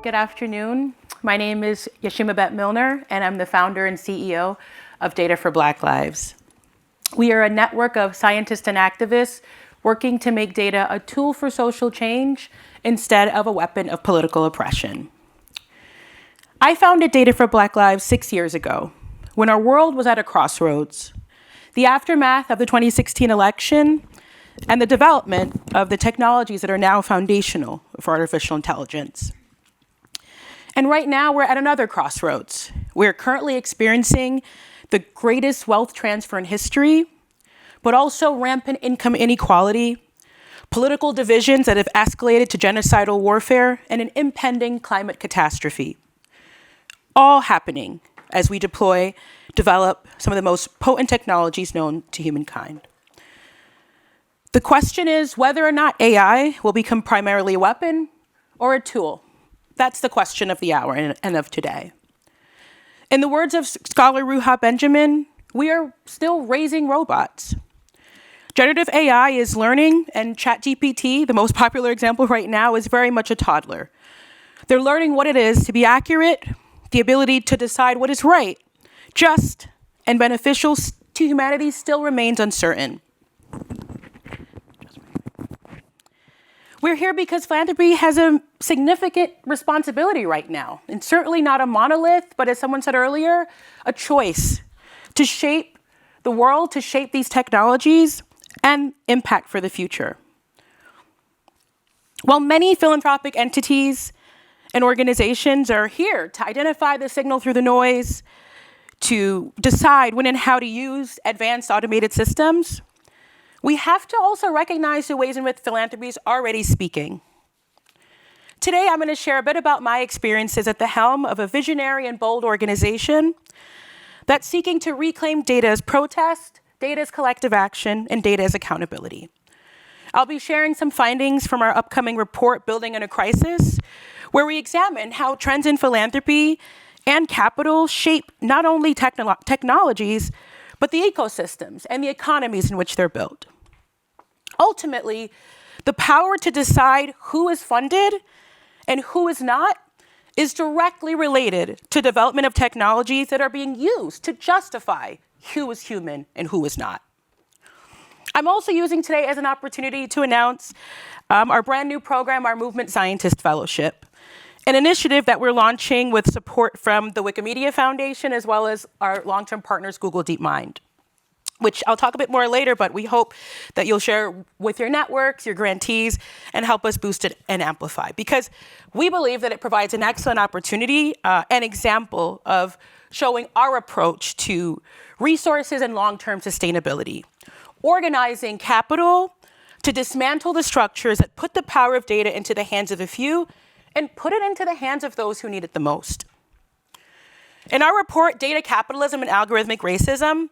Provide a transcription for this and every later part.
good afternoon. My name is Yeshi Milner, and I'm the founder and CEO of Data for Black Lives. We are a network of scientists and activists working to make data a tool for social change instead of a weapon of political oppression. I founded Data for Black Lives 6 years ago, when our world was at a crossroads. The aftermath of the 2016 election and the development of the technologies that are now foundational for artificial intelligence. And right now, we're at another crossroads. We're currently experiencing the greatest wealth transfer in history, but also rampant income inequality, political divisions that have escalated to genocidal warfare, and an impending climate catastrophe. All happening as we develop some of the most potent technologies known to humankind. The question is whether or not AI will become primarily a weapon or a tool. That's the question of the hour and of today. In the words of scholar Ruha Benjamin, we are still raising robots. Generative AI is learning, and ChatGPT, the most popular example right now, is very much a toddler. They're learning what it is to be accurate, the ability to decide what is right, just, and beneficial to humanity still remains uncertain. We're here because philanthropy has a significant responsibility right now, and certainly not a monolith, but as someone said earlier, a choice to shape the world, to shape these technologies, and impact for the future. While many philanthropic entities and organizations are here to identify the signal through the noise, to decide when and how to use advanced automated systems, we have to also recognize the ways in which philanthropy is already speaking. Today, I'm going to share a bit about my experiences at the helm of a visionary and bold organization that's seeking to reclaim data as protest, data as collective action, and data as accountability. I'll be sharing some findings from our upcoming report, Building in a Crisis, where we examine how trends in philanthropy and capital shape not only technologies, but the ecosystems and the economies in which they're built. Ultimately, the power to decide who is funded and who is not is directly related to development of technologies that are being used to justify who is human and who is not. I'm also using today as an opportunity to announce our brand new program, our Movement Scientist Fellowship, an initiative that we're launching with support from the Wikimedia Foundation, as well as our long-term partners, Google DeepMind, which I'll talk a bit more later, but we hope that you'll share with your networks, your grantees, and help us boost it and amplify. Because we believe that it provides an excellent opportunity, an example of showing our approach to resources and long-term sustainability, organizing capital to dismantle the structures that put the power of data into the hands of a few and put it into the hands of those who need it the most. In our report, Data Capitalism and Algorithmic Racism,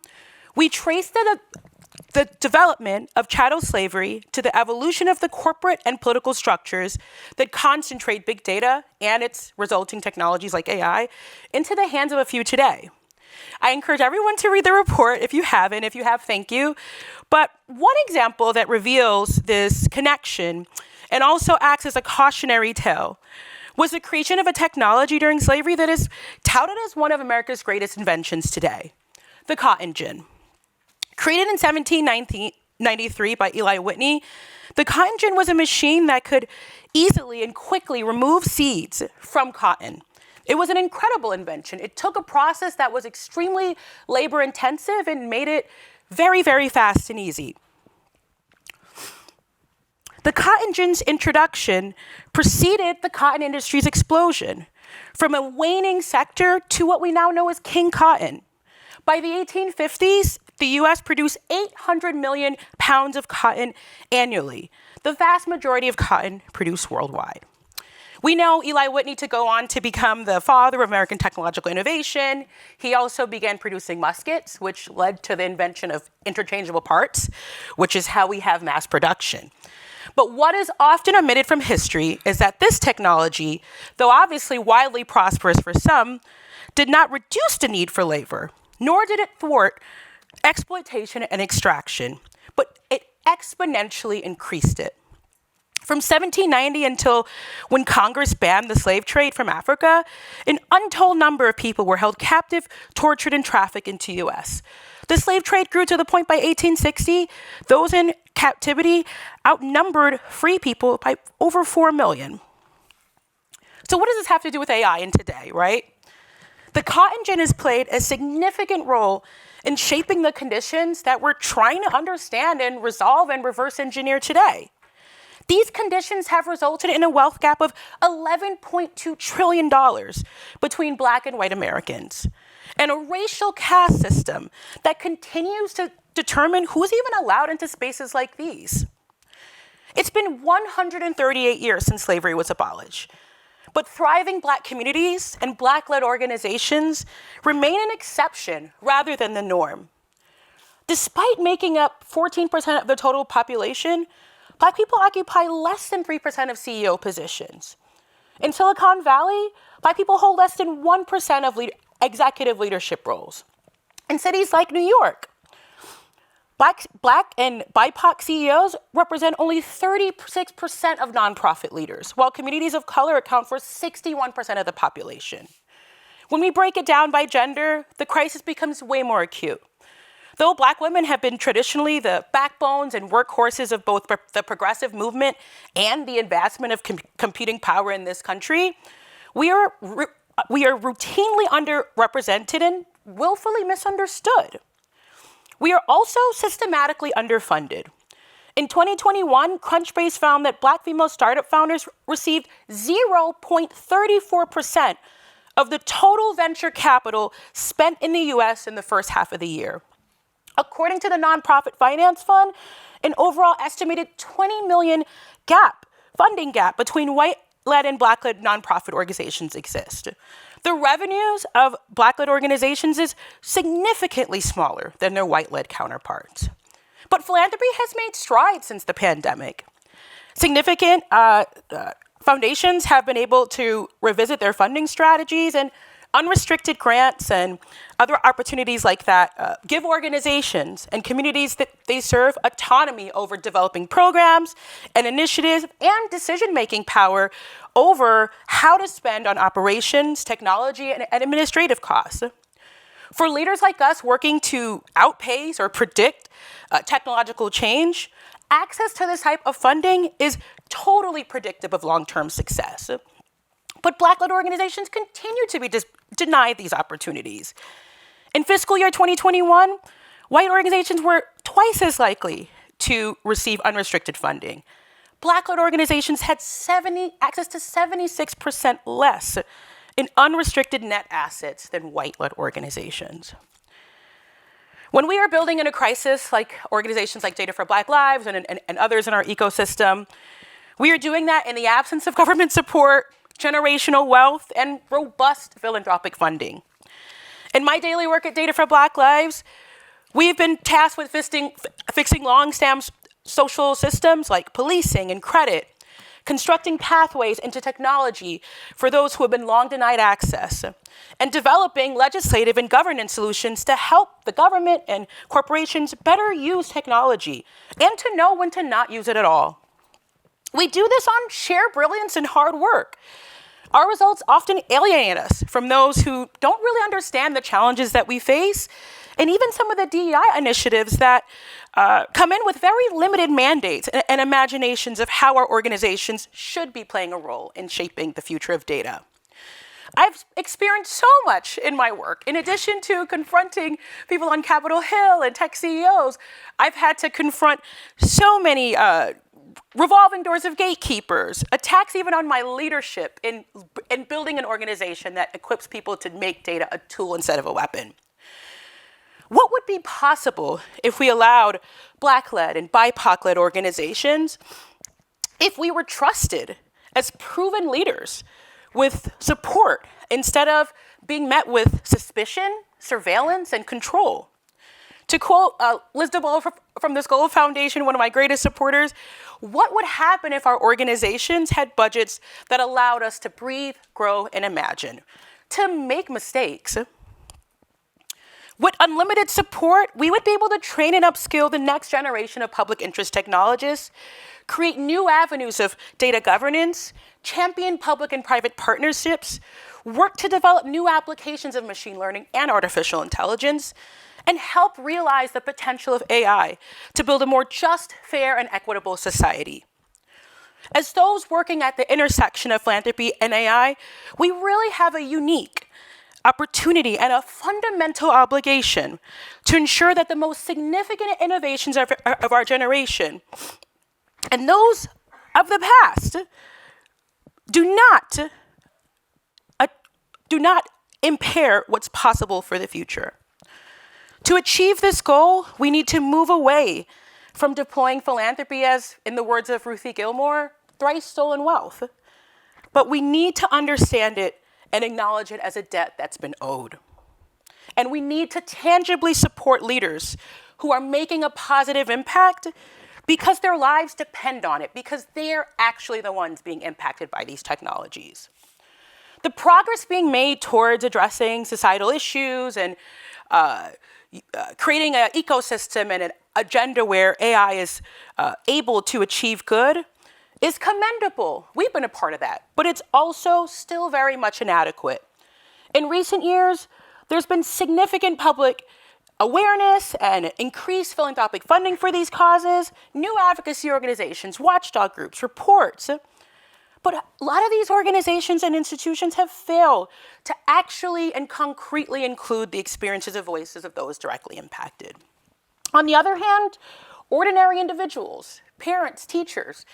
we traced the development of chattel slavery to the evolution of the corporate and political structures that concentrate big data and its resulting technologies like AI into the hands of a few today. I encourage everyone to read the report if you haven't. If you have, thank you. But one example that reveals this connection and also acts as a cautionary tale was the creation of a technology during slavery that is touted as one of America's greatest inventions today, the cotton gin. Created in 1793 by Eli Whitney, the cotton gin was a machine that could easily and quickly remove seeds from cotton. It was an incredible invention. It took a process that was extremely labor intensive and made it very, very fast and easy. The cotton gin's introduction preceded the cotton industry's explosion, from a waning sector to what we now know as king cotton. By the 1850s, the US produced 800 million pounds of cotton annually, the vast majority of cotton produced worldwide. We know Eli Whitney to go on to become the father of American technological innovation. He also began producing muskets, which led to the invention of interchangeable parts, which is how we have mass production. But what is often omitted from history is that this technology, though obviously wildly prosperous for some, did not reduce the need for labor, nor did it thwart exploitation and extraction, but it exponentially increased it. From 1790 until when Congress banned the slave trade from Africa, an untold number of people were held captive, tortured, and trafficked into the US. The slave trade grew to the point by 1860, those in captivity outnumbered free people by over 4 million. So what does this have to do with AI in today, right? The cotton gin has played a significant role in shaping the conditions that we're trying to understand and resolve and reverse engineer today. These conditions have resulted in a wealth gap of $11.2 trillion between Black and white Americans, and a racial caste system that continues to determine who's even allowed into spaces like these. It's been 138 years since slavery was abolished, but thriving Black communities and Black-led organizations remain an exception rather than the norm. Despite making up 14% of the total population, Black people occupy less than 3% of CEO positions. In Silicon Valley, Black people hold less than 1% of executive leadership roles. In cities like New York, Black and BIPOC CEOs represent only 36% of nonprofit leaders, while communities of color account for 61% of the population. When we break it down by gender, the crisis becomes way more acute. Though Black women have been traditionally the backbones and workhorses of both the progressive movement and the advancement of computing power in this country, we are routinely underrepresented and willfully misunderstood. We are also systematically underfunded. In 2021, Crunchbase found that Black female startup founders received 0.34% of the total venture capital spent in the US in the first half of the year. According to the Nonprofit Finance Fund, an overall estimated 20 million funding gap between white-led and Black-led nonprofit organizations exist. The revenues of Black-led organizations is significantly smaller than their white-led counterparts. But philanthropy has made strides since the pandemic. Significant foundations have been able to revisit their funding strategies, and unrestricted grants and other opportunities like that give organizations and communities that they serve autonomy over developing programs and initiatives and decision-making power over how to spend on operations, technology, and administrative costs. For leaders like us working to outpace or predict technological change, access to this type of funding is totally predictive of long-term success. But Black-led organizations continue to be denied these opportunities. In fiscal year 2021, white organizations were twice as likely to receive unrestricted funding. Black-led organizations had access to 76% less in unrestricted net assets than white-led organizations. When we are building in a crisis, like organizations like Data for Black Lives and others in our ecosystem, we are doing that in the absence of government support, generational wealth, and robust philanthropic funding. In my daily work at Data for Black Lives, we've been tasked with fixing long-standing social systems like policing and credit, constructing pathways into technology for those who have been long denied access, and developing legislative and governance solutions to help the government and corporations better use technology and to know when to not use it at all. We do this on sheer brilliance and hard work. Our results often alienate us from those who don't really understand the challenges that we face, and even some of the DEI initiatives that come in with very limited mandates and imaginations of how our organizations should be playing a role in shaping the future of data. I've experienced so much in my work. In addition to confronting people on Capitol Hill and tech CEOs, I've had to confront so many revolving doors of gatekeepers, attacks even on my leadership in building an organization that equips people to make data a tool instead of a weapon. What would be possible if we allowed Black-led and BIPOC-led organizations if we were trusted as proven leaders with support instead of being met with suspicion, surveillance, and control? To quote Liz DeBow from the Scholl Foundation, one of my greatest supporters, what would happen if our organizations had budgets that allowed us to breathe, grow, and imagine, to make mistakes? With unlimited support, we would be able to train and upskill the next generation of public interest technologists, create new avenues of data governance, champion public and private partnerships, work to develop new applications of machine learning and artificial intelligence, and help realize the potential of AI to build a more just, fair, and equitable society. As those working at the intersection of philanthropy and AI, we really have a unique opportunity and a fundamental obligation to ensure that the most significant innovations of our generation and those of the past do not impair what's possible for the future. To achieve this goal, we need to move away from deploying philanthropy as, in the words of Ruthie Gilmore, thrice stolen wealth. But we need to understand it and acknowledge it as a debt that's been owed. And we need to tangibly support leaders who are making a positive impact because their lives depend on it, because they're actually the ones being impacted by these technologies. The progress being made towards addressing societal issues and creating an ecosystem and an agenda where AI is able to achieve good is commendable. We've been a part of that, but it's also still very much inadequate. In recent years, there's been significant public awareness and increased philanthropic funding for these causes, new advocacy organizations, watchdog groups, reports. But a lot of these organizations and institutions have failed to actually and concretely include the experiences and voices of those directly impacted. On the other hand, ordinary individuals, parents, teachers,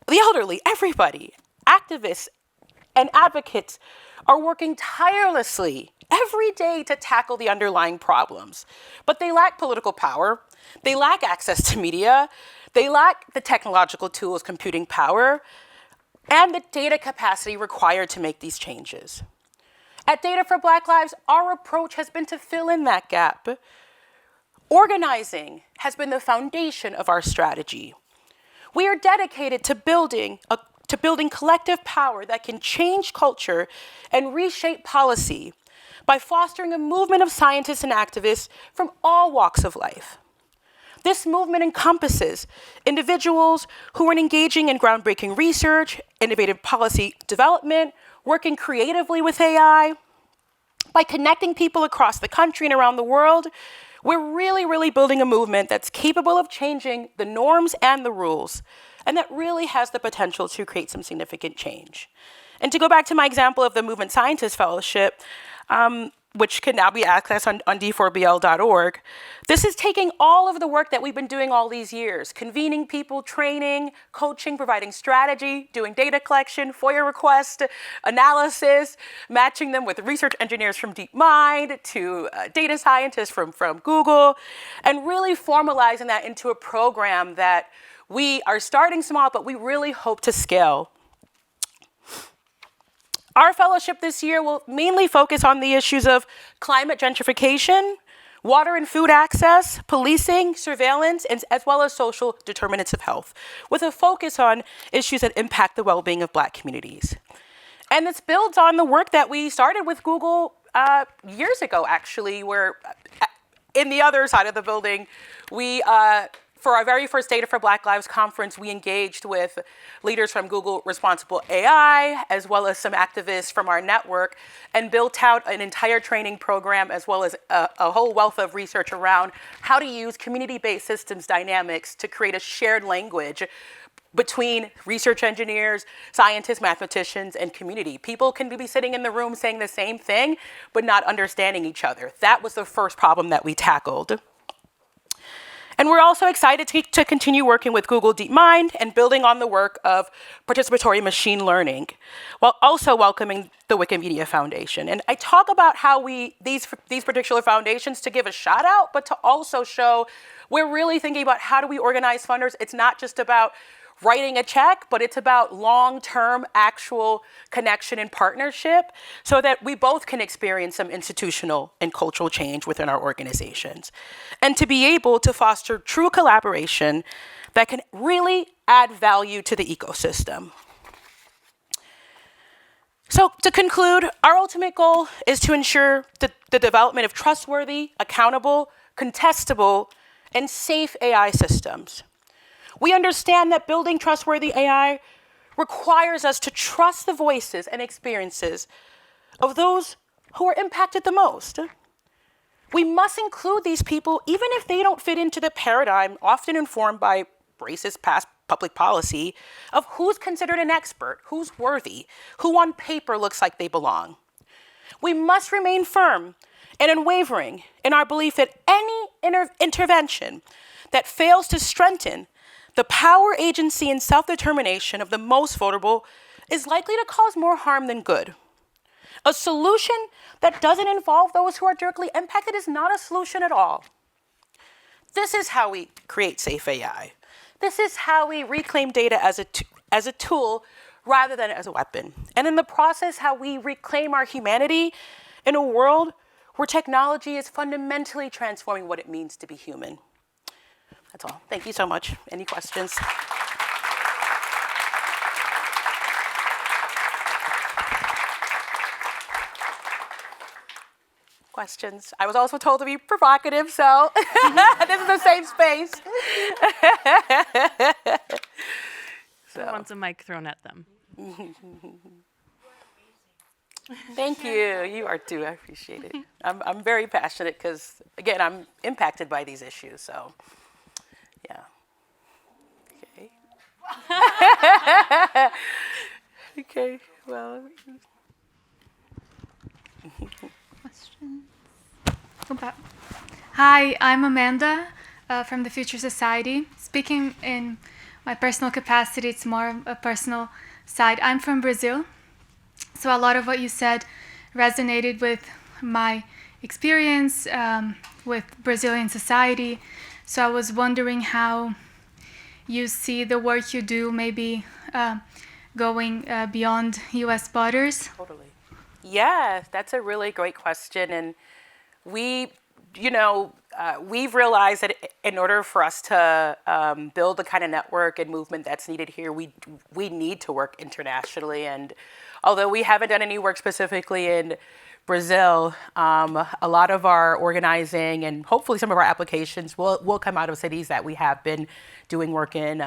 the elderly, everybody, activists and advocates are working tirelessly every day to tackle the underlying problems. But they lack political power, they lack access to media, they lack the technological tools, computing power, and the data capacity required to make these changes. At Data for Black Lives, our approach has been to fill in that gap. Organizing has been the foundation of our strategy. We are dedicated to building collective power that can change culture and reshape policy by fostering a movement of scientists and activists from all walks of life. This movement encompasses individuals who are engaging in groundbreaking research, innovative policy development, working creatively with AI. By connecting people across the country and around the world, we're really building a movement that's capable of changing the norms and the rules, and that really has the potential to create some significant change. And to go back to my example of the Movement Scientist Fellowship, which can now be accessed on d4bl.org, this is taking all of the work that we've been doing all these years, convening people, training, coaching, providing strategy, doing data collection, FOIA request, analysis, matching them with research engineers from DeepMind to data scientists from Google, and really formalizing that into a program that we are starting small, but we really hope to scale. Our fellowship this year will mainly focus on the issues of climate gentrification, water and food access, policing, surveillance, and as well as social determinants of health, with a focus on issues that impact the well-being of Black communities. And this builds on the work that we started with Google years ago, actually, where in the other side of the building, we for our very first Data for Black Lives conference, we engaged with leaders from Google Responsible AI, as well as some activists from our network, and built out an entire training program, as well as a whole wealth of research around how to use community-based systems dynamics to create a shared language between research engineers, scientists, mathematicians, and community. People can be sitting in the room saying the same thing, but not understanding each other. That was the first problem that we tackled. And we're also excited to continue working with Google DeepMind and building on the work of participatory machine learning, while also welcoming the Wikimedia Foundation. And I talk about how these particular foundations to give a shout out, but to also show we're really thinking about how do we organize funders. It's not just about writing a check, but it's about long-term actual connection and partnership so that we both can experience some institutional and cultural change within our organizations. And to be able to foster true collaboration that can really add value to the ecosystem. So to conclude, our ultimate goal is to ensure the development of trustworthy, accountable, contestable, and safe AI systems. We understand that building trustworthy AI requires us to trust the voices and experiences of those who are impacted the most. We must include these people even if they don't fit into the paradigm often informed by racist past public policy of who's considered an expert, who's worthy, who on paper looks like they belong. We must remain firm and unwavering in our belief that any intervention that fails to strengthen the power, agency, and self-determination of the most vulnerable is likely to cause more harm than good. A solution that doesn't involve those who are directly impacted is not a solution at all. This is how we create safe AI. This is how we reclaim data as a tool rather than as a weapon. And in the process, how we reclaim our humanity in a world where technology is fundamentally transforming what it means to be human. That's all. Thank you so much. Any questions? Questions? I was also told to be provocative, so this is a safe space. Who wants a mic thrown at them? Thank you. You are too. I appreciate it. I'm very passionate because, again, I'm impacted by these issues. So, yeah. Okay. Okay. Well. Questions? Hi, I'm Amanda from the Future Society. Speaking in my personal capacity, it's more a personal side. I'm from Brazil, so a lot of what you said resonated with my experience with Brazilian society. So I was wondering how you see the work you do maybe going beyond U.S. borders. Totally. Yeah, that's a really great question. And we've realized that in order for us to build the kind of network and movement that's needed here, we need to work internationally. And although we haven't done any work specifically in Brazil, a lot of our organizing and hopefully some of our applications will come out of cities that we have been doing work in,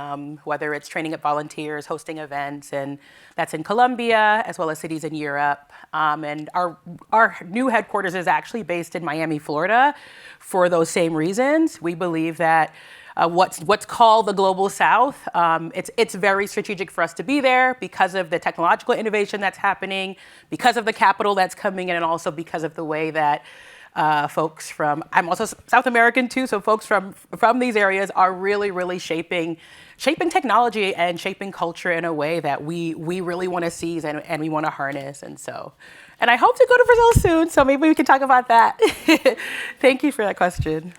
whether it's training up volunteers, hosting events, and that's in Colombia, as well as cities in Europe. And our new headquarters is actually based in Miami, Florida, for those same reasons. We believe that what's called the Global South, it's very strategic for us to be there because of the technological innovation that's happening, because of the capital that's coming in, and also because of the way that folks from, I'm also South American too, so folks from these areas are really shaping technology and shaping culture in a way that we really want to seize and we want to harness. And I hope to go to Brazil soon, so maybe we can talk about that. Thank you for that question.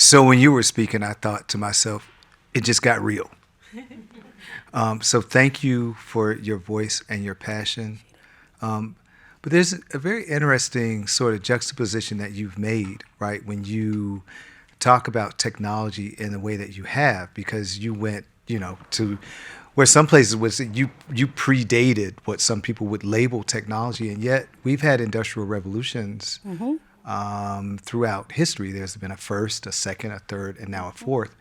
So when you were speaking, I thought to myself, it just got real. So thank you for your voice and your passion. But there's a very interesting sort of juxtaposition that you've made, right, when you talk about technology in the way that you have, because you went, to where some places was you predated what some people would label technology, and yet we've had industrial revolutions throughout history. There's been a first, a second, a third, and now a fourth.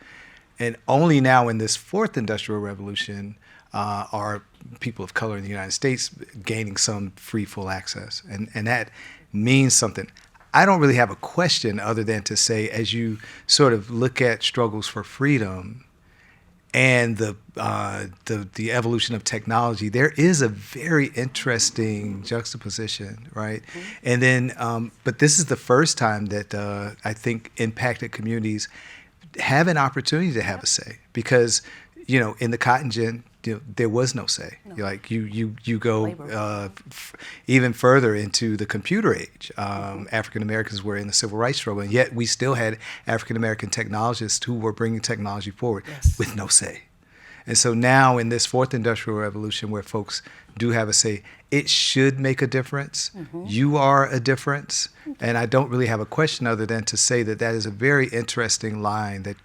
And only now in this fourth industrial revolution are people of color in the United States gaining some free, full access. And that means something. I don't really have a question other than to say, as you sort of look at struggles for freedom and the evolution of technology, there is a very interesting juxtaposition, right? Mm-hmm. And then, but this is the first time that I think impacted communities have an opportunity to have a say, because in the cotton gin, there was no say. No. Like you go even further into the computer age. African Americans were in the civil rights struggle, and yet we still had African American technologists who were bringing technology forward with no say. And so now in this fourth industrial revolution where folks do have a say, it should make a difference. You are a difference. And I don't really have a question other than to say that that is a very interesting line that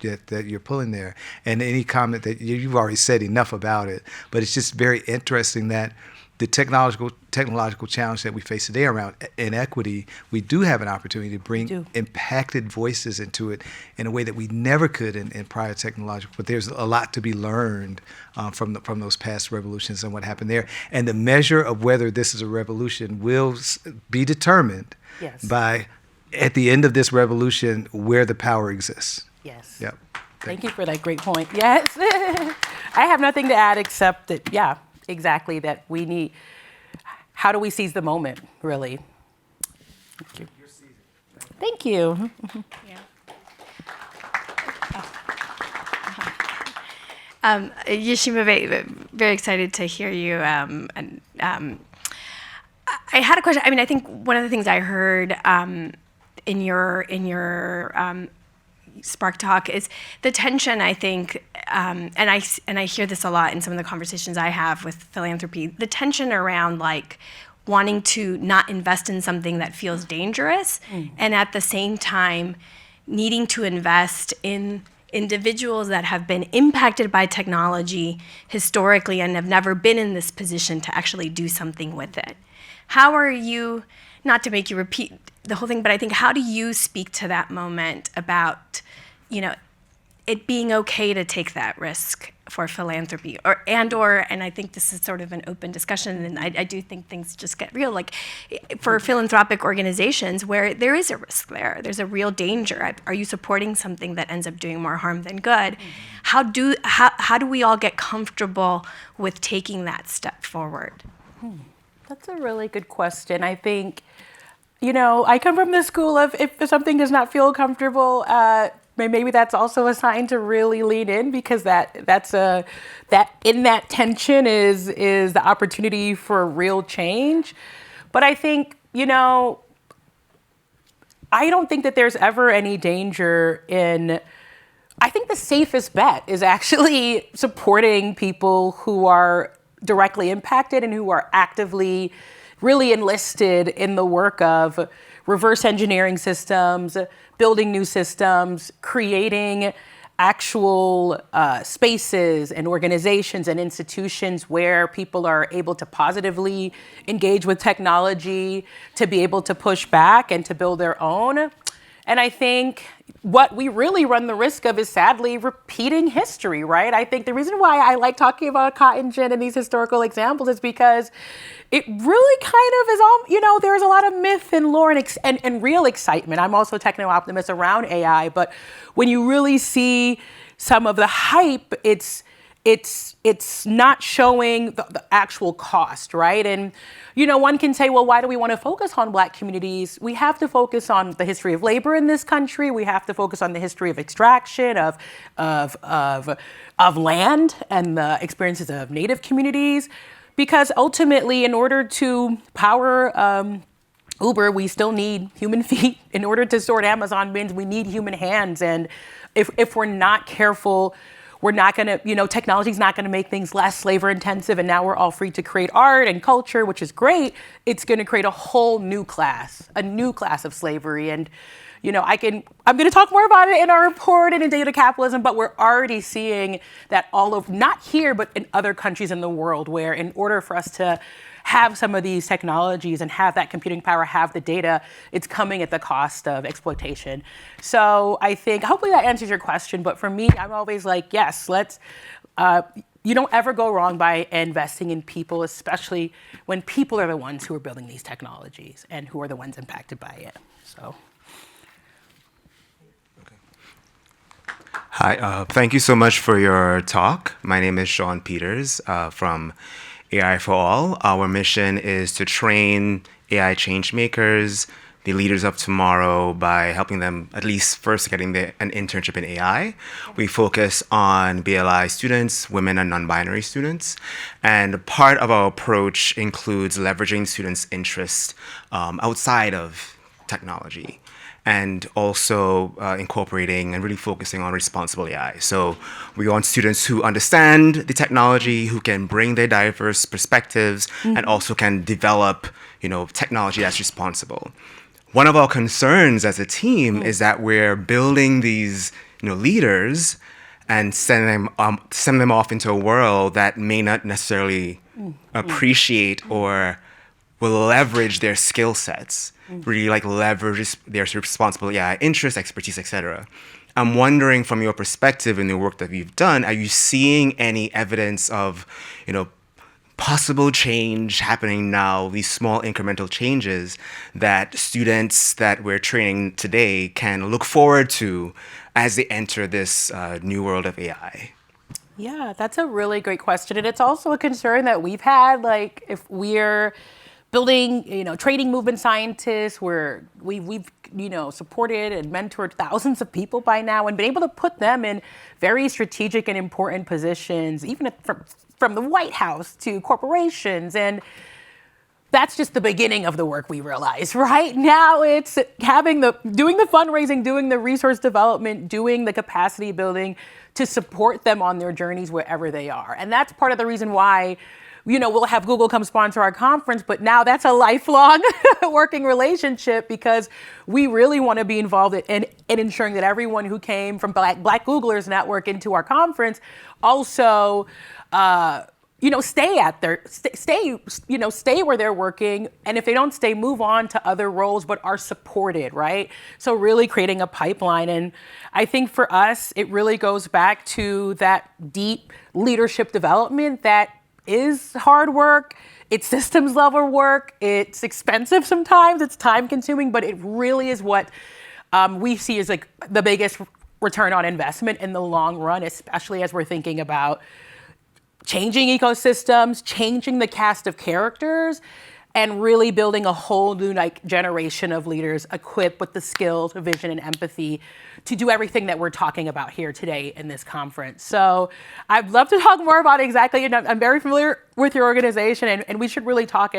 you're pulling there. And any comment that you've already said enough about it, but it's just very interesting that the technological challenge that we face today around inequity, we do have an opportunity to bring impacted voices into it in a way that we never could in prior technological. But there's a lot to be learned from those past revolutions and what happened there. And the measure of whether this is a revolution will be determined by, at the end of this revolution, where the power exists. Yes. Yep. Thank you for that great point. Yes. I have nothing to add except that, exactly, that we need, how do we seize the moment, really? Thank you. Thank you. Yeshi, very excited to hear you. I had a question. I mean, I think one of the things I heard in your Spark Talk is the tension, I think, and I hear this a lot in some of the conversations I have with philanthropy, the tension around like wanting to not invest in something that feels dangerous, and at the same time needing to invest in individuals that have been impacted by technology historically and have never been in this position to actually do something with it. How are you, not to make you repeat the whole thing, but I think how do you speak to that moment about, it being okay to take that risk for philanthropy, and I think this is sort of an open discussion, and I do think things just get real, like for philanthropic organizations where there is a risk there, there's a real danger. Are you supporting something that ends up doing more harm than good? How do we all get comfortable with taking that step forward? That's a really good question. I think, I come from the school of if something does not feel comfortable, maybe that's also a sign to really lean in, because that in that tension is the opportunity for real change. But I think, I don't think that there's ever any danger in. I think the safest bet is actually supporting people who are directly impacted and who are actively really enlisted in the work of reverse engineering systems, building new systems, creating actual spaces and organizations and institutions where people are able to positively engage with technology, to be able to push back and to build their own. And I think what we really run the risk of is sadly repeating history, right? I think the reason why I like talking about cotton gin and these historical examples is because it really kind of is all, there's a lot of myth and lore and real excitement. I'm also a techno-optimist around AI, but when you really see some of the hype, it's not showing the actual cost, right? And, one can say, well, why do we want to focus on Black communities? We have to focus on the history of labor in this country. We have to focus on the history of extraction, of land and the experiences of Native communities. Because ultimately, in order to power Uber, we still need human feet. In order to sort Amazon bins, we need human hands. And if we're not careful, we're not going to, technology's not going to make things less labor intensive. And now we're all free to create art and culture, which is great. It's going to create a whole new class of slavery. And, I'm going to talk more about it in our report and in data capitalism, but we're already seeing that not here, but in other countries in the world, where in order for us to have some of these technologies and have that computing power, have the data, it's coming at the cost of exploitation. So I think, hopefully that answers your question, but for me, I'm always like, yes, you don't ever go wrong by investing in people, especially when people are the ones who are building these technologies and who are the ones impacted by it, so. Hi, thank you so much for your talk. My name is Sean Peters from AI for All. Our mission is to train AI change makers, the leaders of tomorrow, by helping them at least first getting an internship in AI. We focus on BLI students, women and non-binary students. And part of our approach includes leveraging students' interests outside of technology. and also incorporating and really focusing on responsible AI. So we want students who understand the technology, who can bring their diverse perspectives, and also can develop, technology that's responsible. One of our concerns as a team is that we're building these, leaders and send them off into a world that may not necessarily appreciate or will leverage their skill sets, really leverage their responsible AI interests, expertise, etc. I'm wondering, from your perspective in the work that you've done, are you seeing any evidence of, possible change happening now, these small incremental changes that students that we're training today can look forward to as they enter this new world of AI? Yeah, that's a really great question. And it's also a concern that we've had, if we're building, training movement scientists, we've supported and mentored thousands of people by now and been able to put them in very strategic and important positions, even from the White House to corporations. And that's just the beginning of the work, we realize, right? Now it's doing the fundraising, doing the resource development, doing the capacity building to support them on their journeys wherever they are. And that's part of the reason why, we'll have Google come sponsor our conference, but now that's a lifelong working relationship, because we really want to be involved in ensuring that everyone who came from Black Googlers Network into our conference also stay where they're working, and if they don't stay, move on to other roles, but are supported, right? So really creating a pipeline. And I think for us, it really goes back to that deep leadership development that is hard work. It's systems level work. It's expensive sometimes. It's time consuming, but it really is what we see as the biggest return on investment in the long run, especially as we're thinking about changing ecosystems, changing the cast of characters, and really building a whole new generation of leaders equipped with the skills, vision, and empathy to do everything that we're talking about here today in this conference. So I'd love to talk more about exactly, and I'm very familiar with your organization, and we should really talk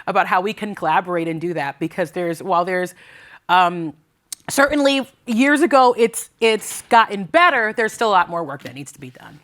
about how we can collaborate and do that, because while there's certainly years ago it's gotten better, there's still a lot more work that needs to be done.